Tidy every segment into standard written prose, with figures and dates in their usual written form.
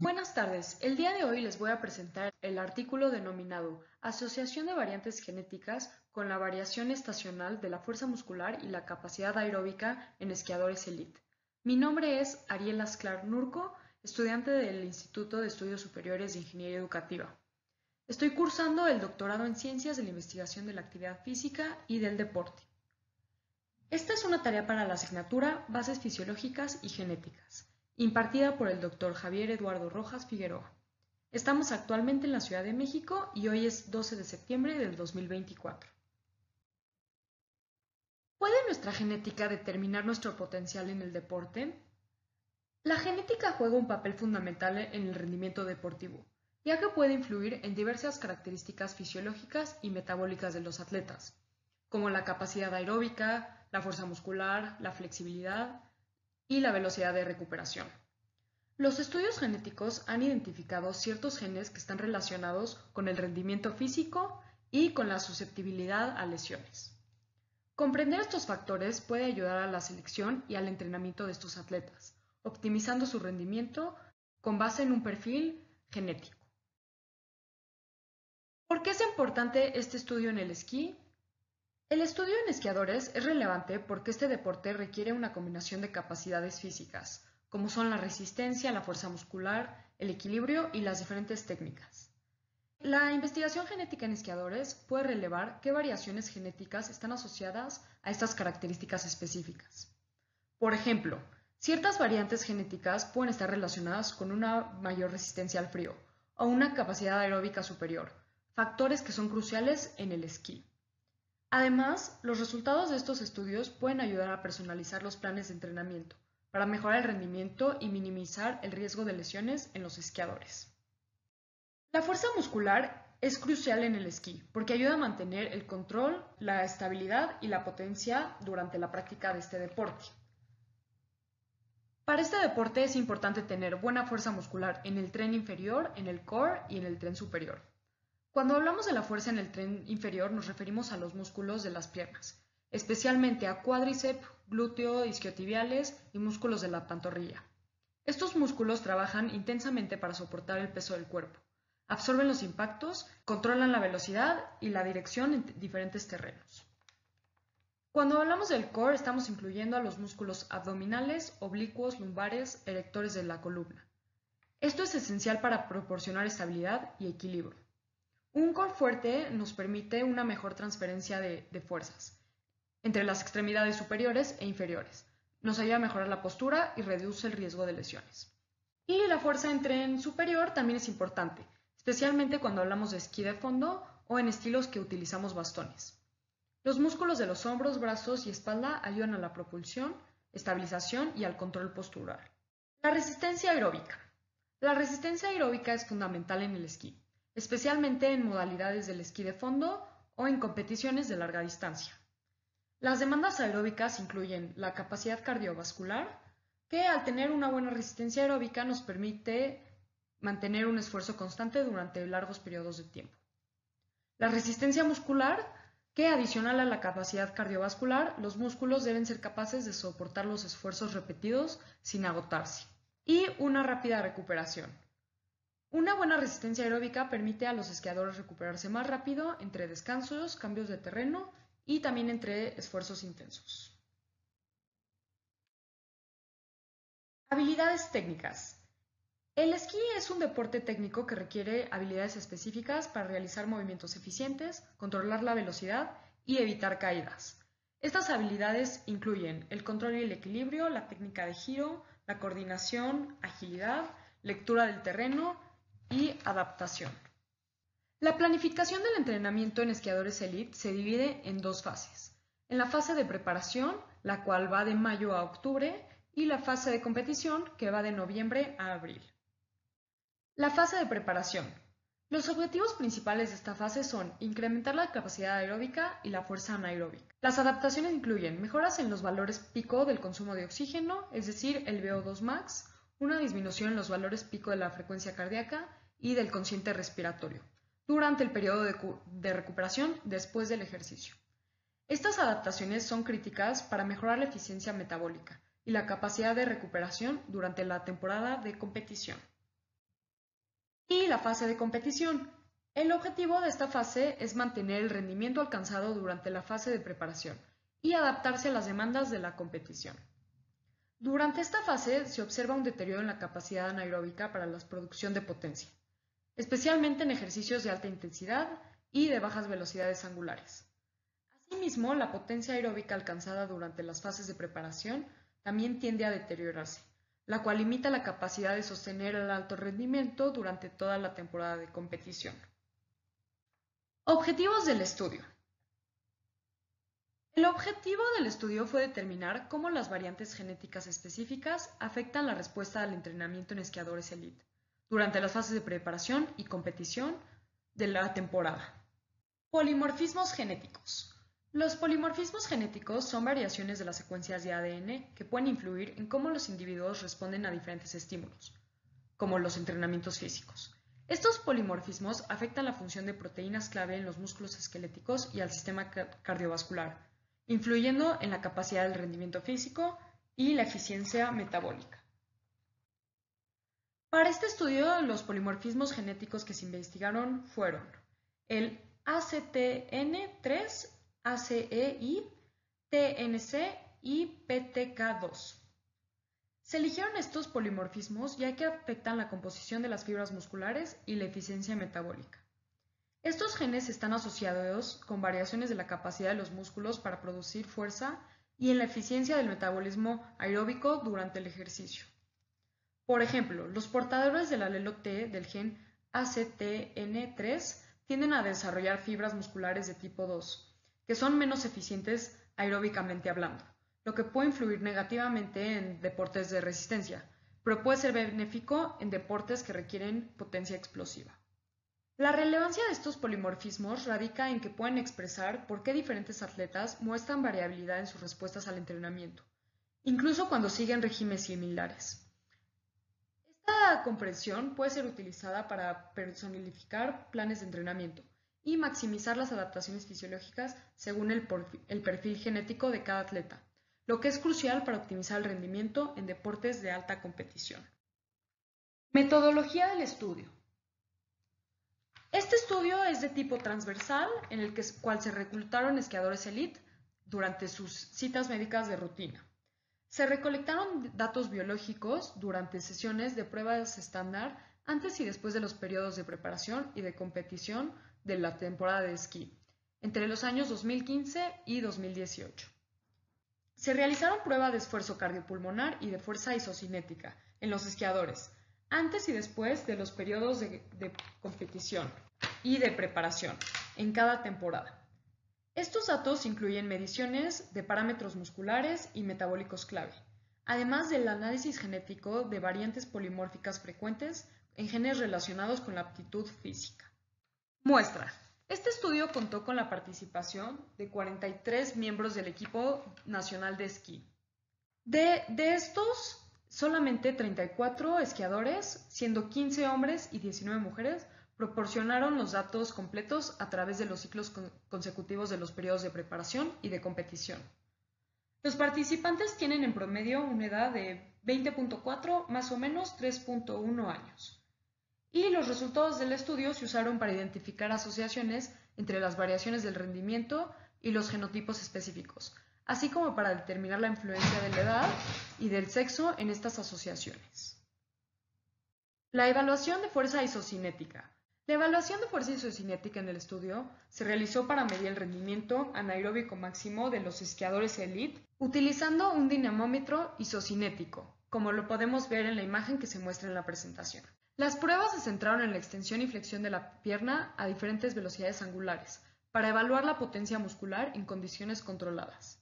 Buenas tardes, el día de hoy les voy a presentar el artículo denominado Asociación de variantes genéticas con la variación estacional de la fuerza muscular y la capacidad aeróbica en esquiadores elite. Mi nombre es Ariel Asclar Nurco, estudiante del Instituto de Estudios Superiores de Ingeniería Educativa. Estoy cursando el doctorado en Ciencias de la Investigación de la Actividad Física y del Deporte. Esta es una tarea para la asignatura Bases Fisiológicas y Genéticas, impartida por el Dr. Javier Eduardo Rojas Figueroa. Estamos actualmente en la Ciudad de México y hoy es 12 de septiembre del 2024. ¿Puede nuestra genética determinar nuestro potencial en el deporte? La genética juega un papel fundamental en el rendimiento deportivo, ya que puede influir en diversas características fisiológicas y metabólicas de los atletas, como la capacidad aeróbica, la fuerza muscular, la flexibilidad y la velocidad de recuperación. Los estudios genéticos han identificado ciertos genes que están relacionados con el rendimiento físico y con la susceptibilidad a lesiones. Comprender estos factores puede ayudar a la selección y al entrenamiento de estos atletas, optimizando su rendimiento con base en un perfil genético. ¿Por qué es importante este estudio en el esquí? El estudio en esquiadores es relevante porque este deporte requiere una combinación de capacidades físicas, como son la resistencia, la fuerza muscular, el equilibrio y las diferentes técnicas. La investigación genética en esquiadores puede relevar qué variaciones genéticas están asociadas a estas características específicas. Por ejemplo, ciertas variantes genéticas pueden estar relacionadas con una mayor resistencia al frío o una capacidad aeróbica superior, factores que son cruciales en el esquí. Además, los resultados de estos estudios pueden ayudar a personalizar los planes de entrenamiento para mejorar el rendimiento y minimizar el riesgo de lesiones en los esquiadores. La fuerza muscular es crucial en el esquí porque ayuda a mantener el control, la estabilidad y la potencia durante la práctica de este deporte. Para este deporte es importante tener buena fuerza muscular en el tren inferior, en el core y en el tren superior. Cuando hablamos de la fuerza en el tren inferior nos referimos a los músculos de las piernas, especialmente a cuádriceps, glúteo, isquiotibiales y músculos de la pantorrilla. Estos músculos trabajan intensamente para soportar el peso del cuerpo, absorben los impactos, controlan la velocidad y la dirección en diferentes terrenos. Cuando hablamos del core estamos incluyendo a los músculos abdominales, oblicuos, lumbares, erectores de la columna. Esto es esencial para proporcionar estabilidad y equilibrio. Un core fuerte nos permite una mejor transferencia de fuerzas entre las extremidades superiores e inferiores. Nos ayuda a mejorar la postura y reduce el riesgo de lesiones. Y la fuerza en tren superior también es importante, especialmente cuando hablamos de esquí de fondo o en estilos que utilizamos bastones. Los músculos de los hombros, brazos y espalda ayudan a la propulsión, estabilización y al control postural. La resistencia aeróbica. La resistencia aeróbica es fundamental en el esquí, especialmente en modalidades del esquí de fondo o en competiciones de larga distancia. Las demandas aeróbicas incluyen la capacidad cardiovascular, que al tener una buena resistencia aeróbica nos permite mantener un esfuerzo constante durante largos periodos de tiempo. La resistencia muscular, que adicional a la capacidad cardiovascular, los músculos deben ser capaces de soportar los esfuerzos repetidos sin agotarse. Y una rápida recuperación. Una buena resistencia aeróbica permite a los esquiadores recuperarse más rápido entre descansos, cambios de terreno y también entre esfuerzos intensos. Habilidades técnicas. El esquí es un deporte técnico que requiere habilidades específicas para realizar movimientos eficientes, controlar la velocidad y evitar caídas. Estas habilidades incluyen el control y el equilibrio, la técnica de giro, la coordinación, agilidad, lectura del terreno y adaptación. La planificación del entrenamiento en esquiadores elite se divide en dos fases. En la fase de preparación, la cual va de mayo a octubre, y la fase de competición, que va de noviembre a abril. La fase de preparación. Los objetivos principales de esta fase son incrementar la capacidad aeróbica y la fuerza anaeróbica. Las adaptaciones incluyen mejoras en los valores pico del consumo de oxígeno, es decir, el VO2 max, una disminución en los valores pico de la frecuencia cardíaca y del cociente respiratorio, durante el periodo de recuperación después del ejercicio. Estas adaptaciones son críticas para mejorar la eficiencia metabólica y la capacidad de recuperación durante la temporada de competición. Y la fase de competición. El objetivo de esta fase es mantener el rendimiento alcanzado durante la fase de preparación y adaptarse a las demandas de la competición. Durante esta fase se observa un deterioro en la capacidad anaeróbica para la producción de potencia, especialmente en ejercicios de alta intensidad y de bajas velocidades angulares. Asimismo, la potencia aeróbica alcanzada durante las fases de preparación también tiende a deteriorarse, la cual limita la capacidad de sostener el alto rendimiento durante toda la temporada de competición. Objetivos del estudio. El objetivo del estudio fue determinar cómo las variantes genéticas específicas afectan la respuesta al entrenamiento en esquiadores elite durante las fases de preparación y competición de la temporada. Polimorfismos genéticos. Los polimorfismos genéticos son variaciones de las secuencias de ADN que pueden influir en cómo los individuos responden a diferentes estímulos, como los entrenamientos físicos. Estos polimorfismos afectan la función de proteínas clave en los músculos esqueléticos y al sistema cardiovascular, influyendo en la capacidad del rendimiento físico y la eficiencia metabólica. Para este estudio, los polimorfismos genéticos que se investigaron fueron el ACTN3, ACEI, TNC y PTK2. Se eligieron estos polimorfismos ya que afectan la composición de las fibras musculares y la eficiencia metabólica. Estos genes están asociados con variaciones de la capacidad de los músculos para producir fuerza y en la eficiencia del metabolismo aeróbico durante el ejercicio. Por ejemplo, los portadores del alelo T del gen ACTN3 tienden a desarrollar fibras musculares de tipo 2, que son menos eficientes aeróbicamente hablando, lo que puede influir negativamente en deportes de resistencia, pero puede ser benéfico en deportes que requieren potencia explosiva. La relevancia de estos polimorfismos radica en que pueden expresar por qué diferentes atletas muestran variabilidad en sus respuestas al entrenamiento, incluso cuando siguen regímenes similares. Esta comprensión puede ser utilizada para personificar planes de entrenamiento y maximizar las adaptaciones fisiológicas según el perfil genético de cada atleta, lo que es crucial para optimizar el rendimiento en deportes de alta competición. Metodología del estudio. Este estudio es de tipo transversal, en el cual se reclutaron esquiadores elite durante sus citas médicas de rutina. Se recolectaron datos biológicos durante sesiones de pruebas estándar antes y después de los periodos de preparación y de competición de la temporada de esquí, entre los años 2015 y 2018. Se realizaron pruebas de esfuerzo cardiopulmonar y de fuerza isocinética en los esquiadores, antes y después de los periodos de competición y de preparación en cada temporada. Estos datos incluyen mediciones de parámetros musculares y metabólicos clave, además del análisis genético de variantes polimórficas frecuentes en genes relacionados con la aptitud física. Muestra. Este estudio contó con la participación de 43 miembros del equipo nacional de esquí. De estos, solamente 34 esquiadores, siendo 15 hombres y 19 mujeres, proporcionaron los datos completos a través de los ciclos consecutivos de los periodos de preparación y de competición. Los participantes tienen en promedio una edad de 20.4 más o menos 3.1 años. Y los resultados del estudio se usaron para identificar asociaciones entre las variaciones del rendimiento y los genotipos específicos, así como para determinar la influencia de la edad y del sexo en estas asociaciones. La evaluación de fuerza isocinética. La evaluación de fuerza isocinética en el estudio se realizó para medir el rendimiento anaeróbico máximo de los esquiadores elite utilizando un dinamómetro isocinético, como lo podemos ver en la imagen que se muestra en la presentación. Las pruebas se centraron en la extensión y flexión de la pierna a diferentes velocidades angulares, para evaluar la potencia muscular en condiciones controladas.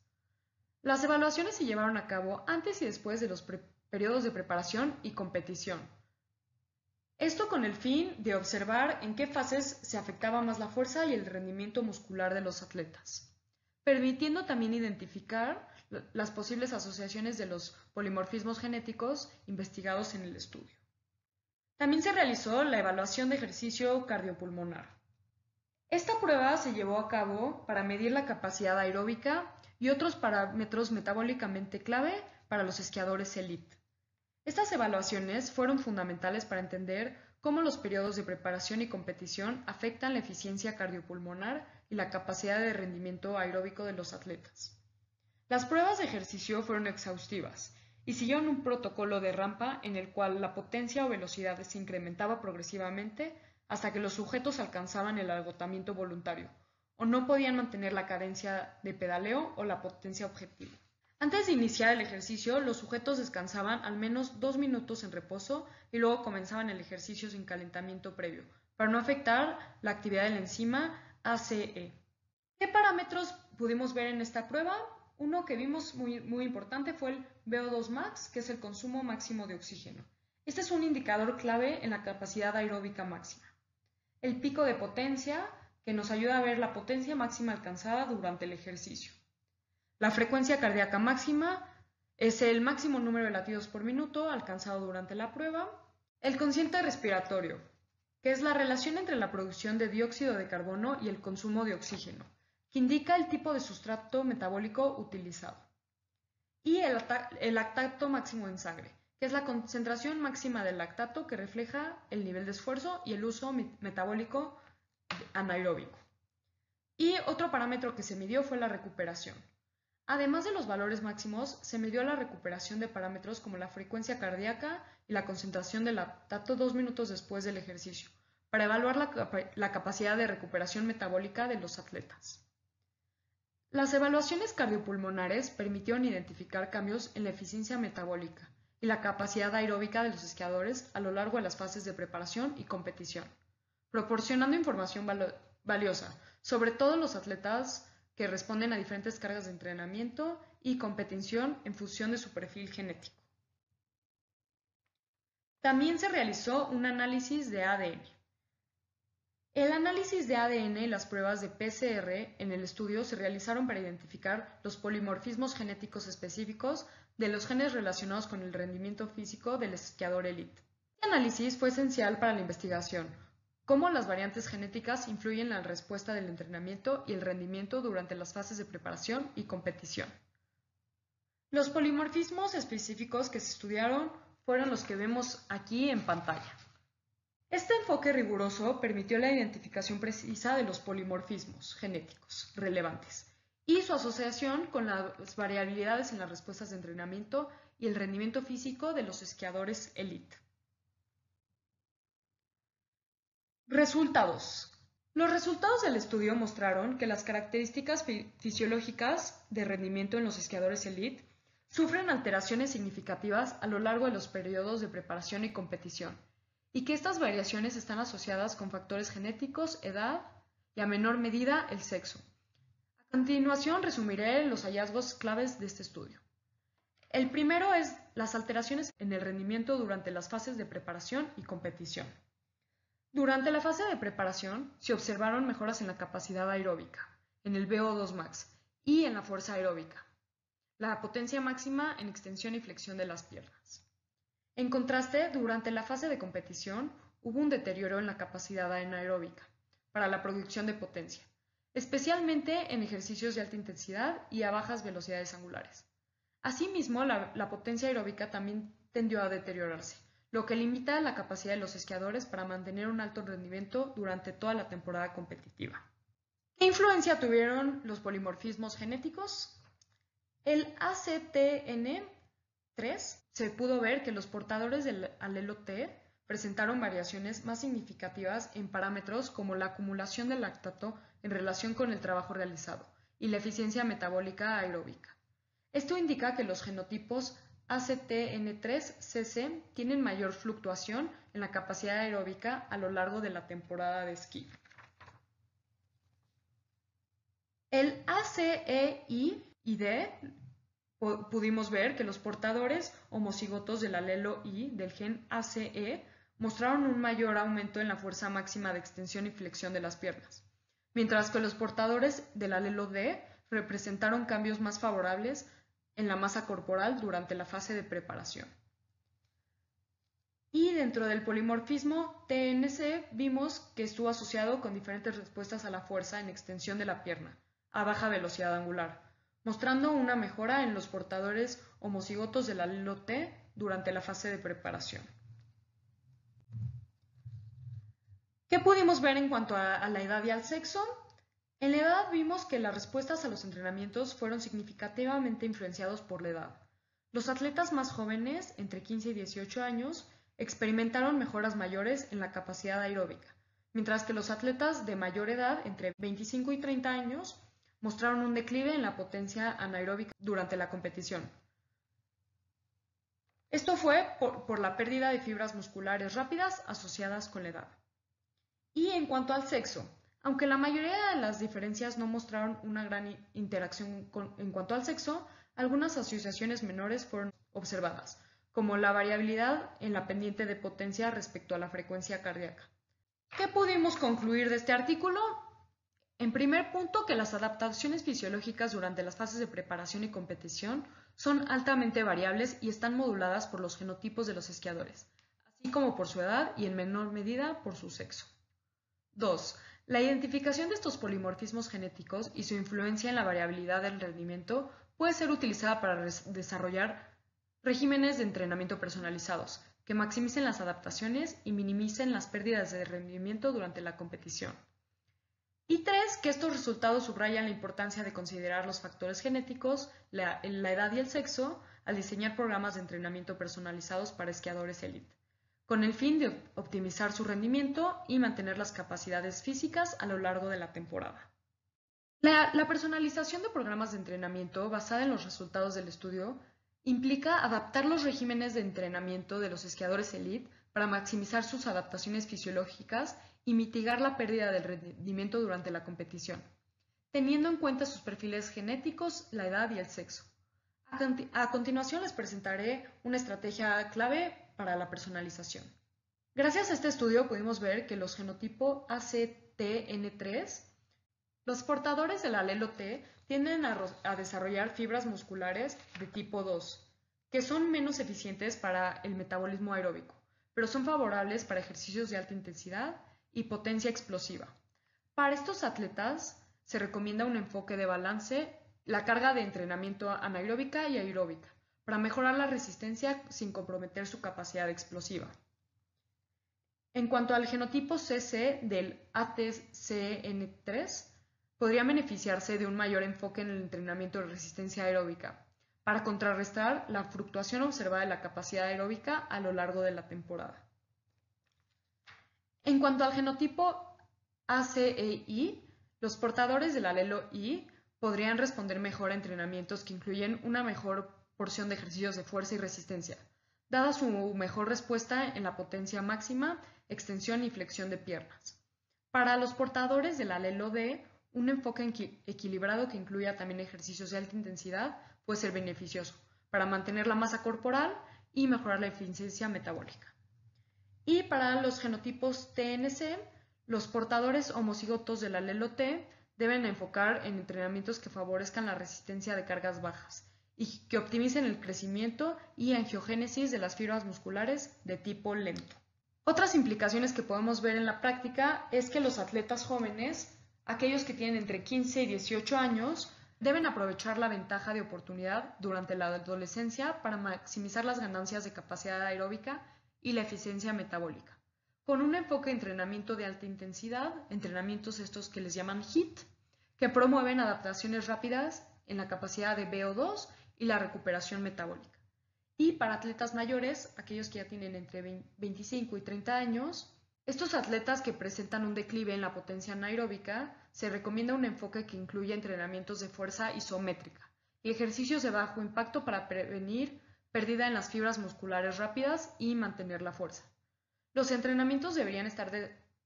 Las evaluaciones se llevaron a cabo antes y después de los periodos de preparación y competición. Esto con el fin de observar en qué fases se afectaba más la fuerza y el rendimiento muscular de los atletas, permitiendo también identificar las posibles asociaciones de los polimorfismos genéticos investigados en el estudio. También se realizó la evaluación de ejercicio cardiopulmonar. Esta prueba se llevó a cabo para medir la capacidad aeróbica y otros parámetros metabólicamente clave para los esquiadores elite. Estas evaluaciones fueron fundamentales para entender cómo los periodos de preparación y competición afectan la eficiencia cardiopulmonar y la capacidad de rendimiento aeróbico de los atletas. Las pruebas de ejercicio fueron exhaustivas y siguieron un protocolo de rampa en el cual la potencia o velocidad se incrementaba progresivamente hasta que los sujetos alcanzaban el agotamiento voluntario o no podían mantener la cadencia de pedaleo o la potencia objetiva. Antes de iniciar el ejercicio, los sujetos descansaban al menos 2 minutos en reposo y luego comenzaban el ejercicio sin calentamiento previo, para no afectar la actividad de la enzima ACE. ¿Qué parámetros pudimos ver en esta prueba? Uno que vimos muy importante fue el VO2 max, que es el consumo máximo de oxígeno. Este es un indicador clave en la capacidad aeróbica máxima. El pico de potencia, que nos ayuda a ver la potencia máxima alcanzada durante el ejercicio. La frecuencia cardíaca máxima es el máximo número de latidos por minuto alcanzado durante la prueba. El cociente respiratorio, que es la relación entre la producción de dióxido de carbono y el consumo de oxígeno, que indica el tipo de sustrato metabólico utilizado. Y el lactato máximo en sangre, que es la concentración máxima del lactato que refleja el nivel de esfuerzo y el uso metabólico anaeróbico. Y otro parámetro que se midió fue la recuperación. Además de los valores máximos, se midió la recuperación de parámetros como la frecuencia cardíaca y la concentración de lactato 2 minutos después del ejercicio, para evaluar la capacidad de recuperación metabólica de los atletas. Las evaluaciones cardiopulmonares permitieron identificar cambios en la eficiencia metabólica y la capacidad aeróbica de los esquiadores a lo largo de las fases de preparación y competición, proporcionando información valiosa sobre todos los atletas que responden a diferentes cargas de entrenamiento y competición en función de su perfil genético. También se realizó un análisis de ADN. El análisis de ADN y las pruebas de PCR en el estudio se realizaron para identificar los polimorfismos genéticos específicos de los genes relacionados con el rendimiento físico del esquiador élite. Este análisis fue esencial para la investigación, cómo las variantes genéticas influyen en la respuesta del entrenamiento y el rendimiento durante las fases de preparación y competición. Los polimorfismos específicos que se estudiaron fueron los que vemos aquí en pantalla. Este enfoque riguroso permitió la identificación precisa de los polimorfismos genéticos relevantes y su asociación con las variabilidades en las respuestas de entrenamiento y el rendimiento físico de los esquiadores élite. Resultados. Los resultados del estudio mostraron que las características fisiológicas de rendimiento en los esquiadores élite sufren alteraciones significativas a lo largo de los periodos de preparación y competición, y que estas variaciones están asociadas con factores genéticos, edad y, a menor medida, el sexo. A continuación resumiré los hallazgos claves de este estudio. El primero es las alteraciones en el rendimiento durante las fases de preparación y competición. Durante la fase de preparación se observaron mejoras en la capacidad aeróbica, en el VO2 max y en la fuerza aeróbica, la potencia máxima en extensión y flexión de las piernas. En contraste, durante la fase de competición hubo un deterioro en la capacidad anaeróbica para la producción de potencia, especialmente en ejercicios de alta intensidad y a bajas velocidades angulares. Asimismo, la potencia aeróbica también tendió a deteriorarse, lo que limita la capacidad de los esquiadores para mantener un alto rendimiento durante toda la temporada competitiva. ¿Qué influencia tuvieron los polimorfismos genéticos? El ACTN3 se pudo ver que los portadores del alelo T presentaron variaciones más significativas en parámetros como la acumulación de lactato en relación con el trabajo realizado y la eficiencia metabólica aeróbica. Esto indica que los genotipos ACTN3-CC tienen mayor fluctuación en la capacidad aeróbica a lo largo de la temporada de esquí. El ACEI y D pudimos ver que los portadores homocigotos del alelo I del gen ACE mostraron un mayor aumento en la fuerza máxima de extensión y flexión de las piernas, mientras que los portadores del alelo D representaron cambios más favorables en la masa corporal durante la fase de preparación. Y dentro del polimorfismo TNC vimos que estuvo asociado con diferentes respuestas a la fuerza en extensión de la pierna, a baja velocidad angular, mostrando una mejora en los portadores homocigotos del alelo T durante la fase de preparación. ¿Qué pudimos ver en cuanto a la edad y al sexo? En la edad vimos que las respuestas a los entrenamientos fueron significativamente influenciados por la edad. Los atletas más jóvenes, entre 15 y 18 años, experimentaron mejoras mayores en la capacidad aeróbica, mientras que los atletas de mayor edad, entre 25 y 30 años, mostraron un declive en la potencia anaeróbica durante la competición. Esto fue por la pérdida de fibras musculares rápidas asociadas con la edad. Y en cuanto al sexo, aunque la mayoría de las diferencias no mostraron una gran interacción en cuanto al sexo, algunas asociaciones menores fueron observadas, como la variabilidad en la pendiente de potencia respecto a la frecuencia cardíaca. ¿Qué pudimos concluir de este artículo? En primer punto, que las adaptaciones fisiológicas durante las fases de preparación y competición son altamente variables y están moduladas por los genotipos de los esquiadores, así como por su edad y en menor medida por su sexo. 2. La identificación de estos polimorfismos genéticos y su influencia en la variabilidad del rendimiento puede ser utilizada para desarrollar regímenes de entrenamiento personalizados que maximicen las adaptaciones y minimicen las pérdidas de rendimiento durante la competición. Y 3. Que estos resultados subrayan la importancia de considerar los factores genéticos, la edad y el sexo al diseñar programas de entrenamiento personalizados para esquiadores élite, con el fin de optimizar su rendimiento y mantener las capacidades físicas a lo largo de la temporada. La personalización de programas de entrenamiento basada en los resultados del estudio implica adaptar los regímenes de entrenamiento de los esquiadores elite para maximizar sus adaptaciones fisiológicas y mitigar la pérdida del rendimiento durante la competición, teniendo en cuenta sus perfiles genéticos, la edad y el sexo. A continuación les presentaré una estrategia clave para la personalización. Gracias a este estudio pudimos ver que los genotipos ACTN3, los portadores del alelo T, tienden a desarrollar fibras musculares de tipo 2, que son menos eficientes para el metabolismo aeróbico, pero son favorables para ejercicios de alta intensidad y potencia explosiva. Para estos atletas se recomienda un enfoque de balance, la carga de entrenamiento anaeróbica y aeróbica, para mejorar la resistencia sin comprometer su capacidad explosiva. En cuanto al genotipo CC del ATCN3, podría beneficiarse de un mayor enfoque en el entrenamiento de resistencia aeróbica, para contrarrestar la fluctuación observada de la capacidad aeróbica a lo largo de la temporada. En cuanto al genotipo ACEI, los portadores del alelo I podrían responder mejor a entrenamientos que incluyen una mejor porción de ejercicios de fuerza y resistencia, dada su mejor respuesta en la potencia máxima, extensión y flexión de piernas. Para los portadores del alelo D, un enfoque equilibrado que incluya también ejercicios de alta intensidad puede ser beneficioso para mantener la masa corporal y mejorar la eficiencia metabólica. Y para los genotipos TNC, los portadores homocigotos del alelo T deben enfocar en entrenamientos que favorezcan la resistencia de cargas bajas y que optimicen el crecimiento y angiogénesis de las fibras musculares de tipo lento. Otras implicaciones que podemos ver en la práctica es que los atletas jóvenes, aquellos que tienen entre 15 y 18 años, deben aprovechar la ventaja de oportunidad durante la adolescencia para maximizar las ganancias de capacidad aeróbica y la eficiencia metabólica, con un enfoque de entrenamiento de alta intensidad, entrenamientos estos que les llaman HIIT, que promueven adaptaciones rápidas en la capacidad de VO2 y la recuperación metabólica. Y para atletas mayores, aquellos que ya tienen entre 25 y 30 años, estos atletas que presentan un declive en la potencia anaeróbica, se recomienda un enfoque que incluya entrenamientos de fuerza isométrica y ejercicios de bajo impacto para prevenir pérdida en las fibras musculares rápidas y mantener la fuerza. Los entrenamientos deberían estar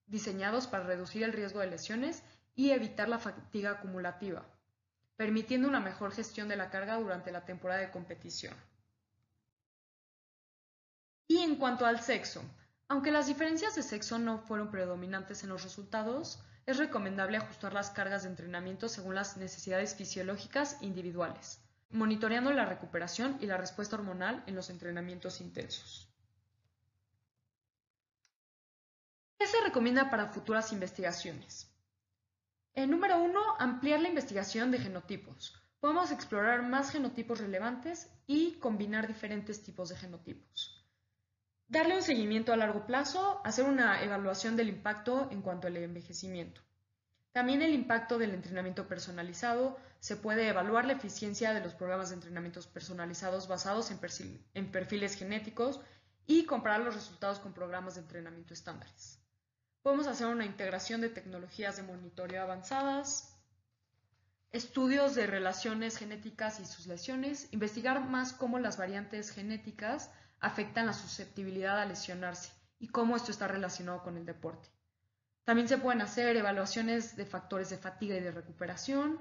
diseñados para reducir el riesgo de lesiones y evitar la fatiga acumulativa, permitiendo una mejor gestión de la carga durante la temporada de competición. Y en cuanto al sexo, aunque las diferencias de sexo no fueron predominantes en los resultados, es recomendable ajustar las cargas de entrenamiento según las necesidades fisiológicas individuales, monitoreando la recuperación y la respuesta hormonal en los entrenamientos intensos. ¿Qué se recomienda para futuras investigaciones? Número 1. Ampliar la investigación de genotipos. Podemos explorar más genotipos relevantes y combinar diferentes tipos de genotipos. Darle un seguimiento a largo plazo, hacer una evaluación del impacto en cuanto al envejecimiento. También el impacto del entrenamiento personalizado, se puede evaluar la eficiencia de los programas de entrenamientos personalizados basados en perfiles genéticos y comparar los resultados con programas de entrenamiento estándares. Podemos hacer una integración de tecnologías de monitoreo avanzadas, estudios de relaciones genéticas y sus lesiones, investigar más cómo las variantes genéticas afectan la susceptibilidad a lesionarse y cómo esto está relacionado con el deporte. También se pueden hacer evaluaciones de factores de fatiga y de recuperación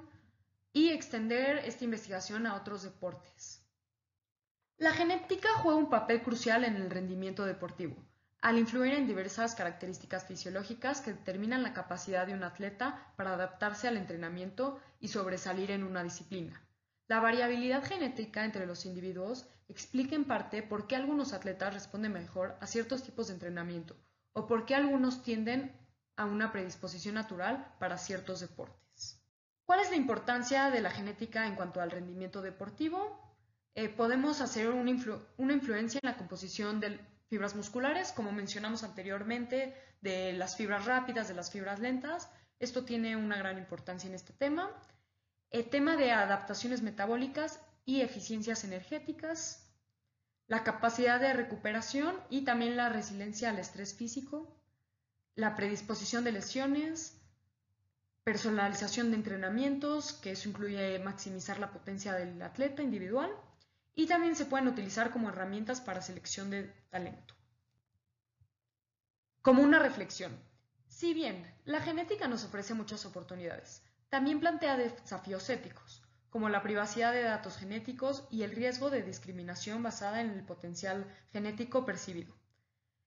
y extender esta investigación a otros deportes. La genética juega un papel crucial en el rendimiento deportivo, al influir en diversas características fisiológicas que determinan la capacidad de un atleta para adaptarse al entrenamiento y sobresalir en una disciplina. La variabilidad genética entre los individuos explica en parte por qué algunos atletas responden mejor a ciertos tipos de entrenamiento o por qué algunos tienden a una predisposición natural para ciertos deportes. ¿Cuál es la importancia de la genética en cuanto al rendimiento deportivo? Podemos hacer una influencia en la composición de fibras musculares, como mencionamos anteriormente, de las fibras rápidas, de las fibras lentas. Esto tiene una gran importancia en este tema. El tema de adaptaciones metabólicas y eficiencias energéticas, la capacidad de recuperación y también la resiliencia al estrés físico, la predisposición de lesiones, personalización de entrenamientos, que eso incluye maximizar la potencia del atleta individual, y también se pueden utilizar como herramientas para selección de talento. Como una reflexión, si bien la genética nos ofrece muchas oportunidades, también plantea desafíos éticos, como la privacidad de datos genéticos y el riesgo de discriminación basada en el potencial genético percibido.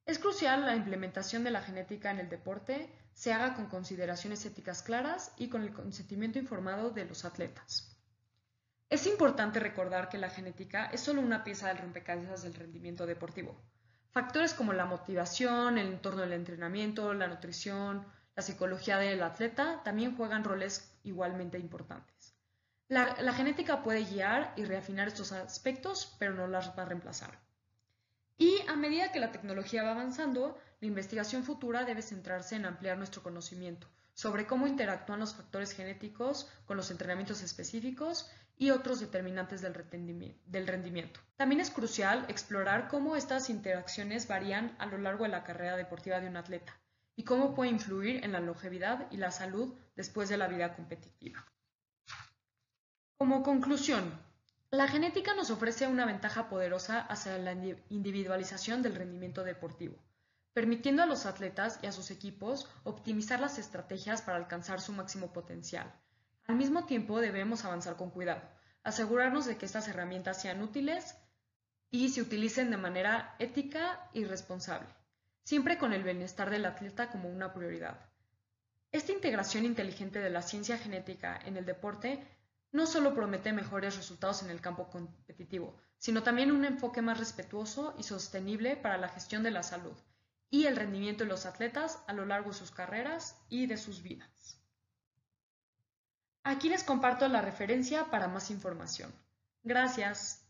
Es crucial la implementación de la genética en el deporte se haga con consideraciones éticas claras y con el consentimiento informado de los atletas. Es importante recordar que la genética es solo una pieza del rompecabezas del rendimiento deportivo. Factores como la motivación, el entorno del entrenamiento, la nutrición, la psicología del atleta también juegan roles igualmente importantes. La genética puede guiar y reafinar estos aspectos, pero no las va a reemplazar. Y a medida que la tecnología va avanzando, la investigación futura debe centrarse en ampliar nuestro conocimiento sobre cómo interactúan los factores genéticos con los entrenamientos específicos y otros determinantes del rendimiento. También es crucial explorar cómo estas interacciones varían a lo largo de la carrera deportiva de un atleta y cómo puede influir en la longevidad y la salud después de la vida competitiva. Como conclusión, la genética nos ofrece una ventaja poderosa hacia la individualización del rendimiento deportivo, permitiendo a los atletas y a sus equipos optimizar las estrategias para alcanzar su máximo potencial. Al mismo tiempo debemos avanzar con cuidado, asegurarnos de que estas herramientas sean útiles y se utilicen de manera ética y responsable, siempre con el bienestar del atleta como una prioridad. Esta integración inteligente de la ciencia genética en el deporte no solo promete mejores resultados en el campo competitivo, sino también un enfoque más respetuoso y sostenible para la gestión de la salud y el rendimiento de los atletas a lo largo de sus carreras y de sus vidas. Aquí les comparto la referencia para más información. Gracias.